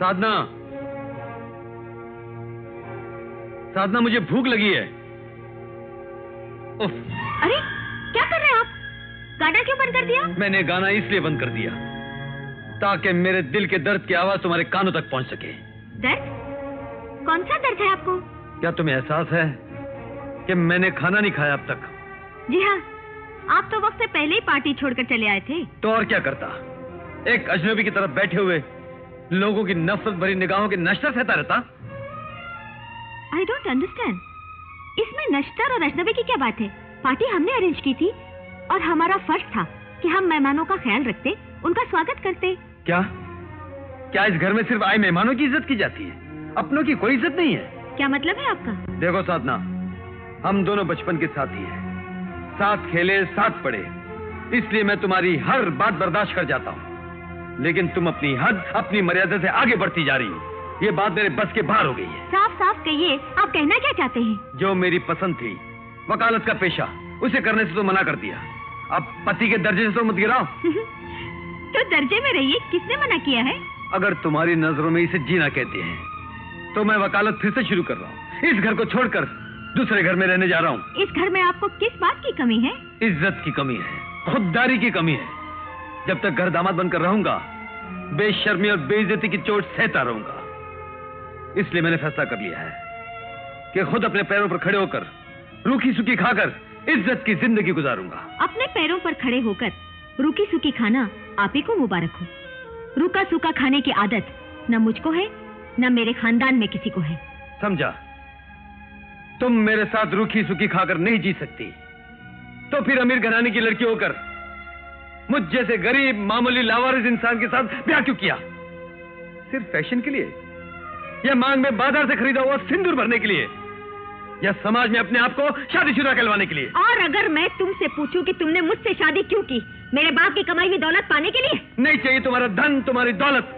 साधना, साधना मुझे भूख लगी है। उफ। अरे क्या कर रहे हैं आप? गाना क्यों बंद कर दिया? मैंने गाना इसलिए बंद कर दिया ताकि मेरे दिल के दर्द की आवाज तुम्हारे कानों तक पहुंच सके। दर्द? कौन सा दर्द है आपको? क्या तुम्हें एहसास है कि मैंने खाना नहीं खाया अब तक? जी हाँ, आप तो वक्त से पहले ही पार्टी छोड़कर चले आए थे। तो और क्या करता? एक अजनबी की तरफ बैठे हुए लोगों की नफरत भरी निगाहों के नश्तर सहता रहता। I don't understand. इसमें नश्तर और अजनबी की क्या बात है? पार्टी हमने अरेंज की थी और हमारा फर्ज था कि हम मेहमानों का ख्याल रखते, उनका स्वागत करते। क्या क्या इस घर में सिर्फ आए मेहमानों की इज्जत की जाती है, अपनों की कोई इज्जत नहीं है? क्या मतलब है आपका? देखो साधना, हम दोनों बचपन के साथी हैं, साथ खेले साथ पढ़े, इसलिए मैं तुम्हारी हर बात बर्दाश्त कर जाता हूँ। लेकिन तुम अपनी हद, अपनी मर्यादा से आगे बढ़ती जा रही हो। ये बात मेरे बस के बाहर हो गई है। साफ साफ कहिए, आप कहना क्या चाहते हैं? जो मेरी पसंद थी, वकालत का पेशा, उसे करने से तो मना कर दिया। अब पति के दर्जे से तो मत गिराओ। तो दर्जे में रहिए, किसने मना किया है? अगर तुम्हारी नजरों में इसे जीना कहते हैं तो मैं वकालत फिर से शुरू कर रहा हूँ। इस घर को छोड़कर दूसरे घर में रहने जा रहा हूँ। इस घर में आपको किस बात की कमी है? इज्जत की कमी है, खुददारी की कमी है। जब तक घर दामाद बनकर रहूंगा, बेशर्मी और बेइज्जती की चोट सहता रहूंगा। इसलिए मैंने फैसला कर लिया है कि खुद अपने पैरों पर खड़े होकर, रूखी सूखी खाकर इज्जत की जिंदगी गुजारूंगा। अपने पैरों पर खड़े होकर रूखी सूखी खाना आप ही को मुबारक हो। रूखा सूखा खाने की आदत न मुझको है, न मेरे खानदान में किसी को है। समझा? तुम मेरे साथ रूखी सूखी खाकर नहीं जी सकती, तो फिर अमीर घराने की लड़की होकर मुझ जैसे गरीब मामूली लावारिस इंसान के साथ ब्याह क्यों किया? सिर्फ फैशन के लिए, या मांग में बाजार से खरीदा हुआ सिंदूर भरने के लिए, या समाज में अपने आप को शादीशुदा कहलवाने के लिए? और अगर मैं तुमसे पूछूं कि तुमने मुझसे शादी क्यों की, मेरे बाप की कमाई हुई दौलत पाने के लिए? नहीं चाहिए तुम्हारा धन, तुम्हारी दौलत।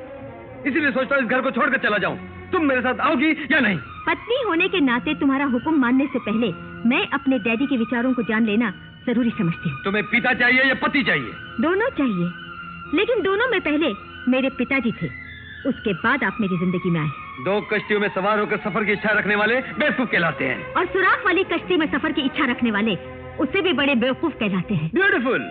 इसीलिए सोचता हूं इस घर को छोड़कर चला जाऊं। तुम मेरे साथ आओगी या नहीं? पत्नी होने के नाते तुम्हारा हुक्म मानने से पहले मैं अपने डैडी के विचारों को जान लेना जरूरी समझती हूँ। तुम्हें पिता चाहिए या पति चाहिए? दोनों चाहिए, लेकिन दोनों में पहले मेरे पिताजी थे, उसके बाद आप मेरी जिंदगी में आए। दो कश्तियों में सवार होकर सफर की इच्छा रखने वाले बेवकूफ कहलाते हैं, और सुराख वाली कश्ती में सफर की इच्छा रखने वाले उससे भी बड़े बेवकूफ कहलाते हैं। ब्यूटीफुल!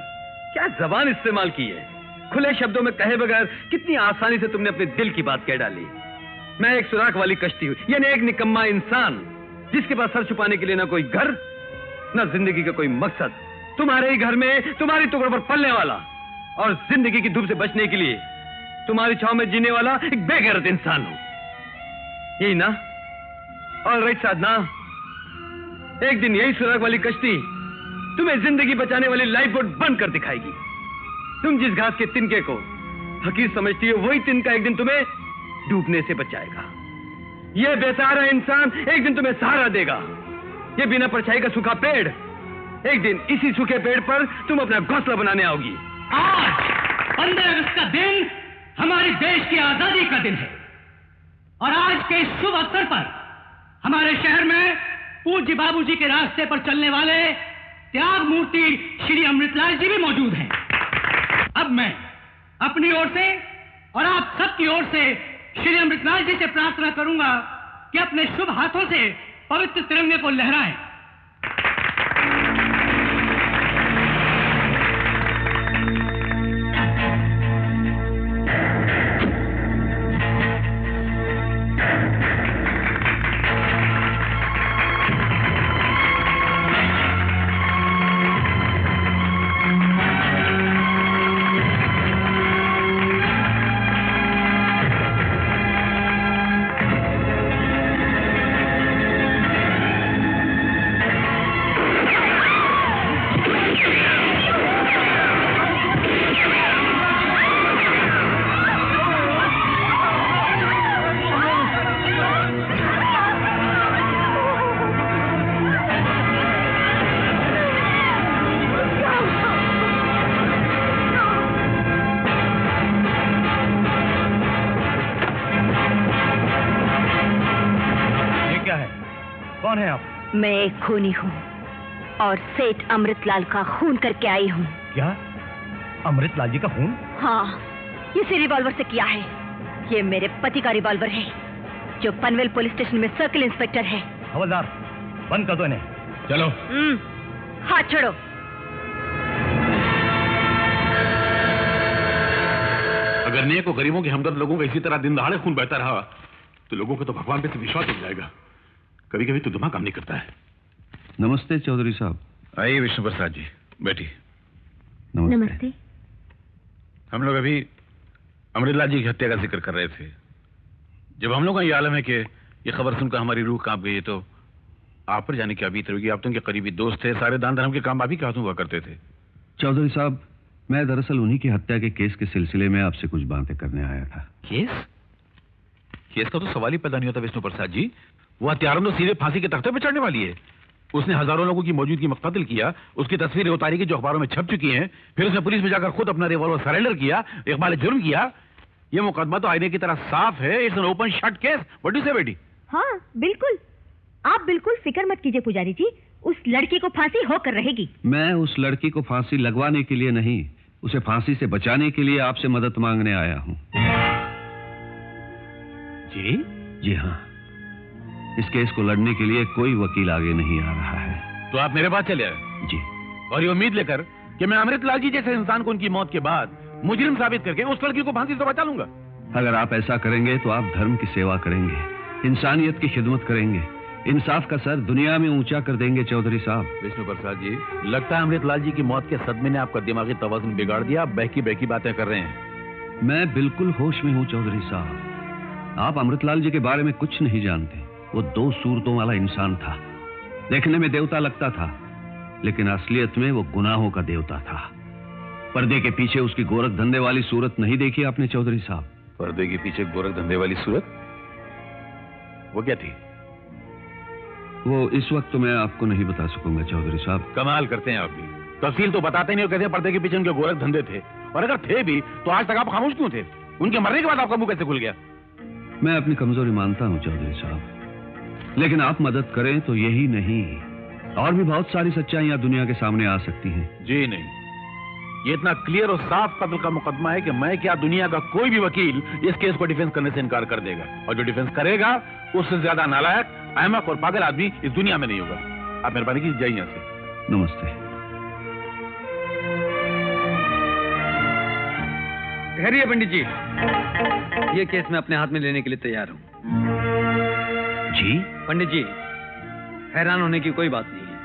क्या जबान इस्तेमाल की है! खुले शब्दों में कहे बगैर कितनी आसानी से तुमने अपने दिल की बात कह डाली। मैं एक सुराख वाली कश्ती हूँ, यानी एक निकम्मा इंसान जिसके पास सर छुपाने के लिए ना कोई घर, ना जिंदगी का कोई मकसद। तुम्हारे ही घर में तुम्हारी टुकड़ों पर पलने वाला और जिंदगी की धूप से बचने के लिए तुम्हारी छांव में जीने वाला एक बेगैरत इंसान हूं, यही ना? ऑलराइट साधना, एक दिन यही सुराग वाली कश्ती तुम्हें जिंदगी बचाने वाली लाइफ बोट बन कर दिखाएगी। तुम जिस घास के तिनके को हकीर समझती हो, वही तिनका एक दिन तुम्हें डूबने से बचाएगा। यह बेसहारा इंसान एक दिन तुम्हें सहारा देगा। यह बिना परछाई का सूखा पेड़, एक दिन इसी सूखे पेड़ पर तुम अपना घोंसला बनाने आओगी। आज 15 अगस्त का दिन हमारे देश की आजादी का दिन है, और आज के इस शुभ अवसर पर हमारे शहर में पूज्य बाबूजी के रास्ते पर चलने वाले त्याग मूर्ति श्री अमृतलाल जी भी मौजूद हैं। अब मैं अपनी ओर से और आप सबकी ओर से श्री अमृतलाल जी से प्रार्थना करूंगा कि अपने शुभ हाथों से पवित्र तिरंगे को लहराएं। मैं एक खूनी हूँ और सेठ अमृतलाल का खून करके आई हूँ। क्या? अमृतलाल जी का खून? हाँ, इसी रिवॉल्वर से किया है। ये मेरे पति का रिवॉल्वर है, जो पनवेल पुलिस स्टेशन में सर्किल इंस्पेक्टर है। हवलदार, बंद कर दो इन्हें। चलो। हाथ छोड़ो। अगर नेक और गरीबों के हमदर्द लोगों का इसी तरह दिन दहाड़े खून बहता रहा तो लोगों को तो भगवान पे से विश्वास उठ जाएगा। कभी कभी तो दिमाग काम नहीं करता है। नमस्ते चौधरी साहब। आइए विष्णु प्रसाद जी, बैठिए। नमस्ते। हम लोग अभी अमृतलाल जी की हत्या का जिक्र कर रहे थे। जब हम लोग का ये आलम है कि ये खबर सुनकर हमारी रूह कांप गई, तो आप पर जाने की अभी होगी। आप तो उनके करीबी दोस्त थे, सारे दान धर्म के काम आप ही के हाथों हुआ करते थे। चौधरी साहब, मैं दरअसल उन्हीं की हत्या के केस के सिलसिले में आपसे कुछ बातें करने आया था। केस? केस का तो सवाल ही पैदा नहीं होता विष्णु प्रसाद जी। वो हत्यारों तो सीधे फांसी के तख्ते पर चढ़ने वाली है। उसने हजारों लोगों की मौजूदगी में कत्ल किया, उसकी तस्वीरें उतारी की जो अखबारों में छप चुकी हैं, फिर उसने पुलिस में जाकर खुद अपना रिवॉल्वर सरेंडर किया, इकबाल जुर्म किया। ये मुकदमा तो आईने की तरह साफ है। It's an open shut case. What do you से बेटी? हाँ बिल्कुल, आप बिल्कुल फिक्र मत कीजिए पुजारी जी, उस लड़की को फांसी होकर रहेगी। मैं उस लड़की को फांसी लगवाने के लिए नहीं, उसे फांसी से बचाने के लिए आपसे मदद मांगने आया हूँ। जी? जी हाँ, इस केस को लड़ने के लिए कोई वकील आगे नहीं आ रहा है। तो आप मेरे पास चले आए? जी। और ये उम्मीद लेकर कि मैं अमृतलाल जी जैसे इंसान को उनकी मौत के बाद मुजरिम साबित करके उस लड़की को फांसी से बचा लूंगा। अगर आप ऐसा करेंगे तो आप धर्म की सेवा करेंगे, इंसानियत की खिदमत करेंगे, इंसाफ का सर दुनिया में ऊंचा कर देंगे चौधरी साहब। विष्णु प्रसाद जी, लगता है अमृतलाल जी की मौत के सदमे ने आपका दिमागी तवाज़ुन बिगाड़ दिया। आप बहकी बहकी बातें कर रहे हैं। मैं बिल्कुल होश में हूँ चौधरी साहब। आप अमृतलाल जी के बारे में कुछ नहीं जानते। वो 2 सूरतों वाला इंसान था। देखने में देवता लगता था, लेकिन असलियत में वो गुनाहों का देवता था। पर्दे के पीछे उसकी गोरख धंधे वाली सूरत नहीं देखी आपने चौधरी साहब? पर्दे के पीछे गोरख धंधे वाली सूरत? वो क्या थी? वो इस वक्त तो मैं आपको नहीं बता सकूंगा चौधरी साहब। कमाल करते हैं आप भी, तफसील तो बताते नहीं हो। कहते पर्दे के पीछे उनके गोरख धंधे थे, और अगर थे भी तो आज तक आप खामोश क्यों थे? उनके मरने के बाद आपका मुंह कैसे खुल गया? मैं अपनी कमजोरी मानता हूँ चौधरी साहब, लेकिन आप मदद करें तो यही नहीं, और भी बहुत सारी सच्चाइयां दुनिया के सामने आ सकती हैं। जी नहीं, ये इतना क्लियर और साफ कत्ल का मुकदमा है कि मैं क्या दुनिया का कोई भी वकील इस केस को डिफेंस करने से इनकार कर देगा, और जो डिफेंस करेगा उससे ज्यादा नालायक, अहमक और पागल आदमी इस दुनिया में नहीं होगा। आप मेहरबानी कीजिए, जाइए यहाँ से। नमस्ते। ठहरिए पंडित जी, ये केस मैं अपने हाथ में लेने के लिए तैयार हूँ। जी? पंडित जी, हैरान होने की कोई बात नहीं है।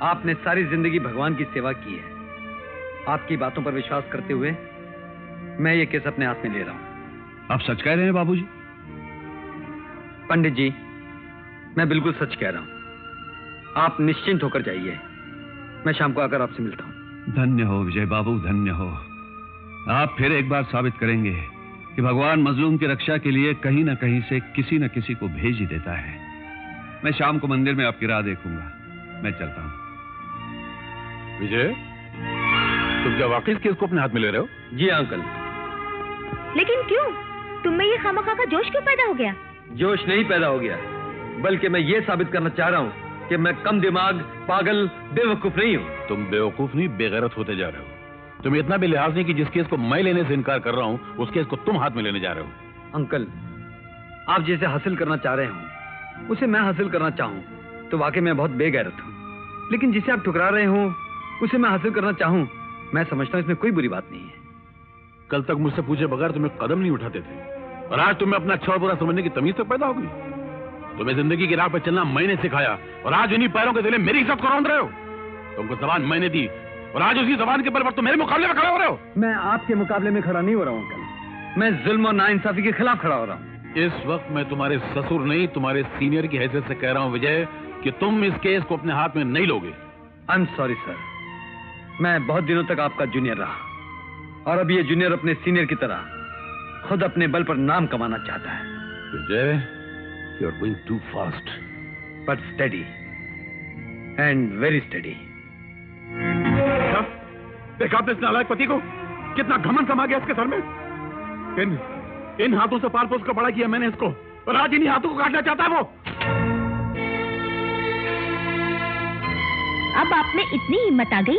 आपने सारी जिंदगी भगवान की सेवा की है। आपकी बातों पर विश्वास करते हुए मैं ये केस अपने हाथ में ले रहा हूँ। आप सच कह रहे हैं बाबूजी? पंडित जी, मैं बिल्कुल सच कह रहा हूँ। आप निश्चिंत होकर जाइए, मैं शाम को आकर आपसे मिलता हूँ। धन्य हो विजय बाबू, धन्य हो। आप फिर एक बार साबित करेंगे कि भगवान मजलूम की रक्षा के लिए कहीं न कहीं से किसी न किसी को भेज ही देता है। मैं शाम को मंदिर में आपकी राह देखूंगा। मैं चलता हूँ। विजय, तुम क्या वाकई इस केस को अपने हाथ में ले रहे हो? जी अंकल। लेकिन क्यों? तुम में ये खामखा का जोश क्यों पैदा हो गया? जोश नहीं पैदा हो गया, बल्कि मैं ये साबित करना चाह रहा हूँ कि मैं कम दिमाग, पागल, बेवकूफ नहीं हूँ। तुम बेवकूफ नहीं, बेगैरत होते जा रहे हो। तुम्हें इतना भी लिहाज नहीं कि जिस केस को मैं लेने से इनकार कर रहा हूँ, उस केस को तुम हाथ में लेने जा रहे हो। अंकल, आप जिसे हासिल करना चाह रहे हो उसे मैं हासिल करना चाहूँ तो वाकई मैं बहुत बेगैरत हूँ, लेकिन जिसे आप ठुकरा रहे हो उसे मैं हासिल करना चाहूँ, मैं समझता हूँ इसमें कोई बुरी बात नहीं है। कल तक मुझसे पूछे बगैर तुम्हें कदम नहीं उठाते थे, और आज तुम्हें अपना अच्छा और बुरा समझने की तमीज तक पैदा हो गई। तुम्हें जिंदगी की राह पर चलना मैंने सिखाया, और आज उन्हीं पैरों के तले मेरी इज्जत को रौंद रहे हो। तुमको जबान मैंने दी, और आज उसी जबान के बल पर तुम मेरे मुकाबले में खड़े हो रहे हो। मैं आपके मुकाबले में खड़ा नहीं हो रहा हूँ अंकल, मैं जुल्म और नाइंसाफी के खिलाफ खड़ा हो रहा हूँ। इस वक्त मैं तुम्हारे ससुर नहीं, तुम्हारे सीनियर की हैसियत से कह रहा हूँ विजय, कि तुम इस केस को अपने हाथ में नहीं लोगे। आई एम सॉरी सर, मैं बहुत दिनों तक आपका जूनियर रहा, और अब ये जूनियर अपने सीनियर की तरह खुद अपने बल पर नाम कमाना चाहता है। Vijay, you are going too fast, but study and very study. देखा आपने इस नालायक पति को? कितना घमंड समा गया इसके सर में। इन हाथों से पाल पोस कर बड़ा किया मैंने इसको, और आज इन्हीं हाथों को काटना चाहता है वो। अब आप में इतनी हिम्मत आ गई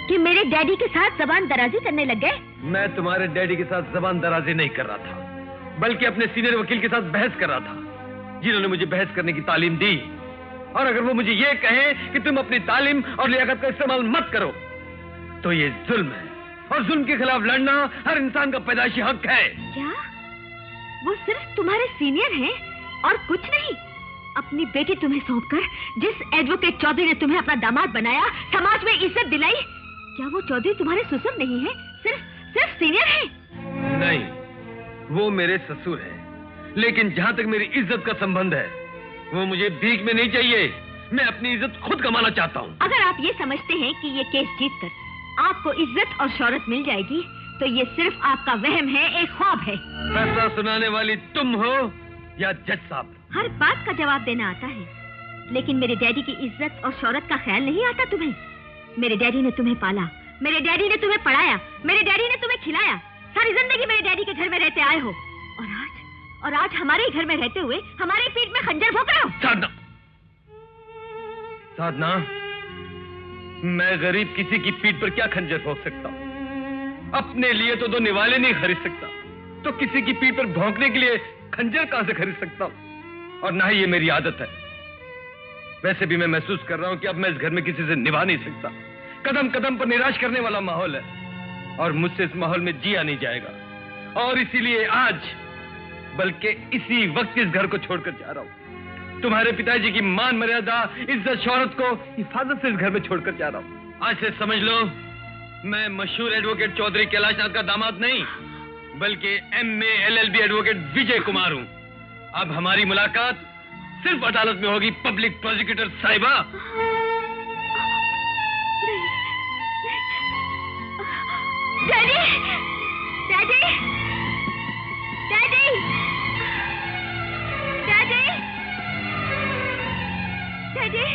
कि मेरे डैडी के साथ जबान दराजी करने लग गए? मैं तुम्हारे डैडी के साथ जबान दराजी नहीं कर रहा था, बल्कि अपने सीनियर वकील के साथ बहस कर रहा था, जिन्होंने मुझे बहस करने की तालीम दी। और अगर वो मुझे ये कहें कि तुम अपनी तालीम और लियाकत का इस्तेमाल मत करो, तो ये जुल्म है, और जुल्म के खिलाफ लड़ना हर इंसान का पैदाइशी हक है। क्या वो सिर्फ तुम्हारे सीनियर हैं और कुछ नहीं? अपनी बेटी तुम्हें सौंपकर जिस एडवोकेट चौधरी ने तुम्हें अपना दामाद बनाया, समाज में इज्जत दिलाई, क्या वो चौधरी तुम्हारे ससुर नहीं है, सिर्फ सीनियर है? नहीं, वो मेरे ससुर है, लेकिन जहां तक मेरी इज्जत का संबंध है, वो मुझे भीख में नहीं चाहिए। मैं अपनी इज्जत खुद कमाना चाहता हूँ। अगर आप ये समझते हैं कि ये केस जीतकर आपको इज्जत और शौहरत मिल जाएगी, तो ये सिर्फ आपका वहम है, एक ख्वाब है। फैसला सुनाने वाली तुम हो या जज साहब? हर बात का जवाब देना आता है, लेकिन मेरे डैडी की इज्जत और शौहरत का ख्याल नहीं आता तुम्हें? मेरे डैडी ने तुम्हें पाला, मेरे डैडी ने तुम्हें पढ़ाया, मेरे डैडी ने तुम्हें खिलाया, सारी जिंदगी मेरे डैडी के घर में रहते आए हो, और आज हमारे घर में रहते हुए हमारे पीठ में खंजर भोंक रहे हो। साधना, मैं गरीब किसी की पीठ पर क्या खंजर भोंक सकता हूँ? अपने लिए तो 2 निवाले नहीं खरीद सकता, तो किसी की पीठ पर भौंकने के लिए खंजर कहां से खरीद सकता हूँ? और ना ही ये मेरी आदत है। वैसे भी मैं महसूस कर रहा हूं कि अब मैं इस घर में किसी से निभा नहीं सकता। कदम कदम पर निराश करने वाला माहौल है, और मुझसे इस माहौल में जिया नहीं जाएगा। और इसीलिए आज, बल्कि इसी वक्त इस घर को छोड़कर जा रहा हूं। तुम्हारे पिताजी की मान मर्यादा, इज्जत, शौहरत को हिफाजत से इस घर में छोड़कर जा रहा हूं। आज से समझ लो, मैं मशहूर एडवोकेट चौधरी कैलाशनाथ का दामाद नहीं, बल्कि MA LLB advocate Vijay Kumar हूं। अब हमारी मुलाकात सिर्फ अदालत में होगी, पब्लिक प्रोसिक्यूटर साहिबा। Daddy, daddy, daddy, daddy, daddy,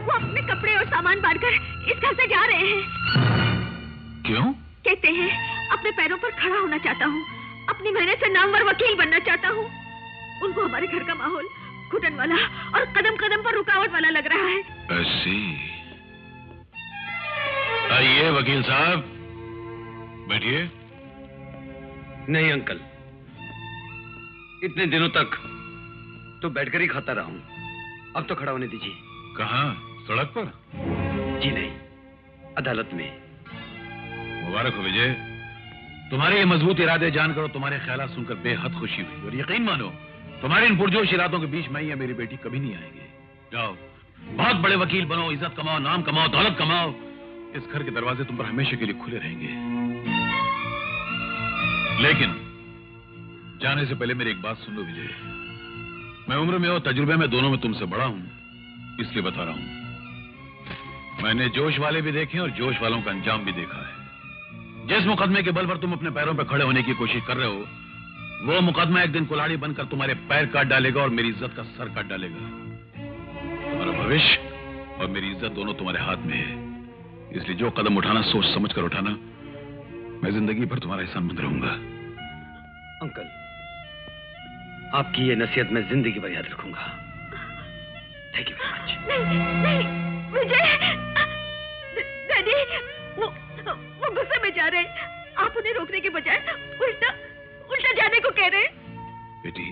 वो अपने कपड़े और सामान बांधकर इस घर से जा रहे हैं। क्यों? कहते हैं अपने पैरों पर खड़ा होना चाहता हूँ, अपनी मेहनत से नामवर वकील बनना चाहता हूँ। उनको हमारे घर का माहौल घुटन वाला और कदम कदम पर रुकावट वाला लग रहा है। ऐसी? आइए वकील साहब, बैठिए। नहीं अंकल, इतने दिनों तक तो बैठकर ही खाता रहा हूं, अब तो खड़ा होने दीजिए। कहाँ? सड़क पर? जी नहीं, अदालत में। मुबारक हो विजय, तुम्हारे ये मजबूत इरादे जानकर और तुम्हारे ख्यालात सुनकर बेहद खुशी हुई, और यकीन मानो तुम्हारे इन पुरजोश इरादों के बीच मैं या मेरी बेटी कभी नहीं आएंगे। जाओ, बहुत बड़े वकील बनो, इज्जत कमाओ, नाम कमाओ, दौलत कमाओ। इस घर के दरवाजे तुम पर हमेशा के लिए खुले रहेंगे। लेकिन जाने से पहले मेरी एक बात सुन लो विजय, मैं उम्र में और तजुर्बे में दोनों में तुमसे बड़ा हूं, इसलिए बता रहा हूं। मैंने जोश वाले भी देखे और जोश वालों का अंजाम भी देखा है। जिस मुकदमे के बल पर तुम अपने पैरों पर खड़े होने की कोशिश कर रहे हो, वो मुकदमा एक दिन कुल्हाड़ी बनकर तुम्हारे पैर काट डालेगा और मेरी इज्जत का सर काट डालेगा। तुम्हारा भविष्य और मेरी इज्जत दोनों तुम्हारे हाथ में है, इसलिए जो कदम उठाना सोच समझ कर उठाना। मैं जिंदगी भर तुम्हारा एहसानमंद रहूंगा। अंकल, आपकी ये नसीहत मैं जिंदगी भर याद रखूंगा। Thank you very much. नहीं, विजय, डैडी, वो गुस्से में जा रहे हैं। आप उन्हें रोकने के बजाय उल्टा जाने को कह रहे हैं। बेटी,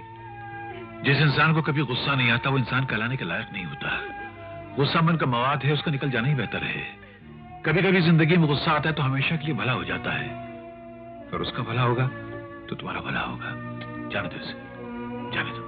जिस इंसान को कभी गुस्सा नहीं आता वो इंसान कहलाने के लायक नहीं होता। गुस्सा मन का मवाद है, उसका निकल जाना ही बेहतर है। कभी कभी जिंदगी में गुस्सा आता है तो हमेशा के लिए भला हो जाता है, और उसका भला होगा तो तुम्हारा भला होगा। जाने दो इसे, जाने दो।